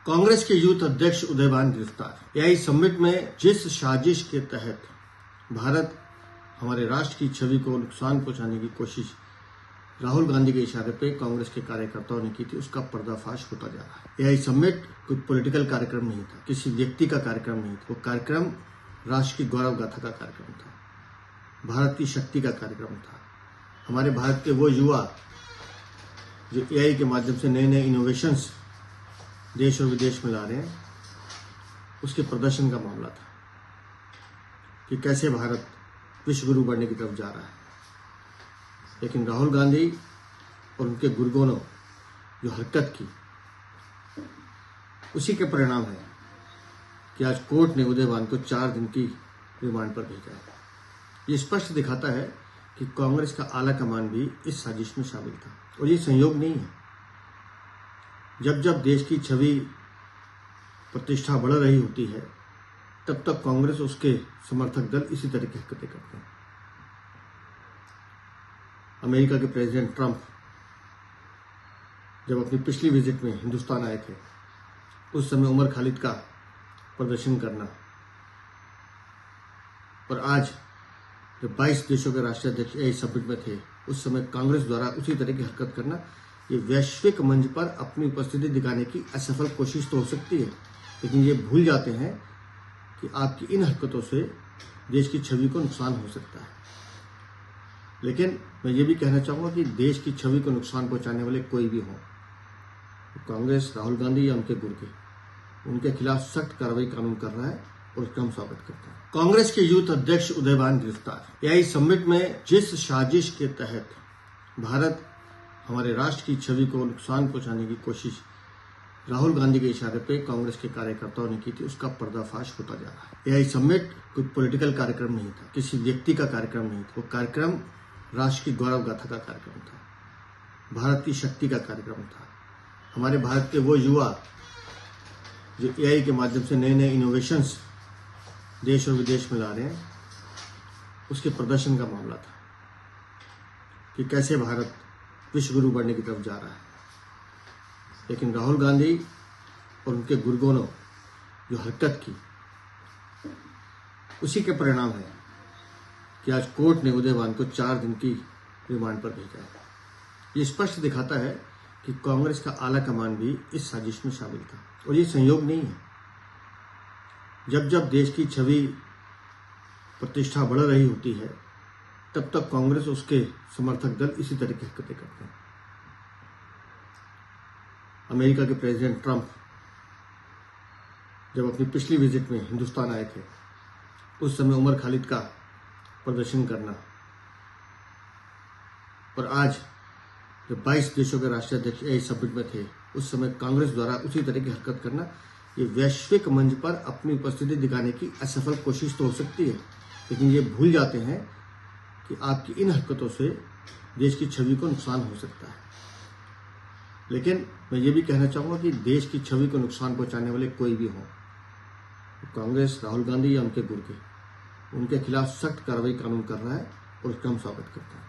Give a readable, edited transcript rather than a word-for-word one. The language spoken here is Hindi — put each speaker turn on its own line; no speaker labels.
कांग्रेस के यूथ अध्यक्ष उदयभान गिरफ्तार। एआई समिट में जिस साजिश के तहत भारत हमारे राष्ट्र की छवि को नुकसान पहुंचाने की कोशिश राहुल गांधी के इशारे पे कांग्रेस के कार्यकर्ताओं ने की थी, उसका पर्दाफाश होता जा रहा है। एआई समिट कोई पॉलिटिकल कार्यक्रम नहीं था, किसी व्यक्ति का कार्यक्रम नहीं था। वो कार्यक्रम राष्ट्र की गौरव गाथा का कार्यक्रम था, भारत की शक्ति का कार्यक्रम था। हमारे भारत के वो युवा जो एआई के माध्यम से नए नए इनोवेशंस देश और विदेश में ला रहे हैं, उसके प्रदर्शन का मामला था कि कैसे भारत विश्व गुरु बनने की तरफ जा रहा है। लेकिन राहुल गांधी और उनके गुरगोनों जो हरकत की, उसी के परिणाम है कि आज कोर्ट ने उदयभान को 4 दिन की रिमांड पर भेजा है। ये स्पष्ट दिखाता है कि कांग्रेस का आला कमान भी इस साजिश में शामिल था और ये संयोग नहीं है। जब जब देश की छवि प्रतिष्ठा बढ़ रही होती है, तब तक कांग्रेस उसके समर्थक दल इसी तरह की हरकतें करते हैं। अमेरिका के प्रेसिडेंट ट्रंप जब अपनी पिछली विजिट में हिंदुस्तान आए थे, उस समय उमर खालिद का प्रदर्शन करना, और आज जब 22 देशों के राष्ट्राध्यक्ष एआई समिट में थे, उस समय कांग्रेस द्वारा उसी तरह की हरकत करना, ये वैश्विक मंच पर अपनी उपस्थिति दिखाने की असफल कोशिश तो हो सकती है, लेकिन ये भूल जाते हैं कि आपकी इन हरकतों से देश की छवि को नुकसान हो सकता है। लेकिन मैं ये भी कहना चाहूँगा कि देश की छवि को नुकसान पहुंचाने वाले कोई भी हों, कांग्रेस राहुल गांधी या उनके गुर्गे, उनके खिलाफ सख्त कार्रवाई कानून कर रहा है और उसका हम स्वागत करते हैं। कांग्रेस के यूथ अध्यक्ष उदयभान गिरफ्तार। एआई समिट में जिस साजिश के तहत भारत हमारे राष्ट्र की छवि को नुकसान पहुंचाने की कोशिश राहुल गांधी के इशारे पे कांग्रेस के कार्यकर्ताओं ने की थी, उसका पर्दाफाश होता जा रहा है। एआई समिट कोई पॉलिटिकल कार्यक्रम नहीं था, किसी व्यक्ति का कार्यक्रम नहीं था। वो कार्यक्रम राष्ट्र की गौरव गाथा का कार्यक्रम था, भारत की शक्ति का कार्यक्रम था। हमारे भारत के वो युवा जो एआई के माध्यम से नए नए इनोवेशंस देश और विदेश में ला रहे हैं, उसके प्रदर्शन का मामला था कि कैसे भारत विश्व गुरु बनने की तरफ जा रहा है। लेकिन राहुल गांधी और उनके गुरगोनों जो हरकत की, उसी के परिणाम है कि आज कोर्ट ने उदयभान को 4 दिन की रिमांड पर भेजा है। ये स्पष्ट दिखाता है कि कांग्रेस का आला कमान भी इस साजिश में शामिल था और ये संयोग नहीं है। जब जब देश की छवि प्रतिष्ठा बढ़ रही होती है, तब तक कांग्रेस उसके समर्थक दल इसी तरह की हरकतें करते हैं। अमेरिका के प्रेसिडेंट ट्रंप जब अपनी पिछली विजिट में हिंदुस्तान आए थे, उस समय उमर खालिद का प्रदर्शन करना, और आज जब 22 देशों के राष्ट्राध्यक्ष एआई समिट में थे, उस समय कांग्रेस द्वारा उसी तरह की हरकत करना, ये वैश्विक मंच पर अपनी उपस्थिति दिखाने की असफल कोशिश तो हो सकती है, लेकिन ये भूल जाते हैं कि आपकी इन हरकतों से देश की छवि को नुकसान हो सकता है। लेकिन मैं ये भी कहना चाहूँगा कि देश की छवि को नुकसान पहुंचाने वाले कोई भी हों, कांग्रेस राहुल गांधी या उनके गुर्गे, उनके खिलाफ सख्त कार्रवाई कानून कर रहा है और उसका हम स्वागत करते हैं।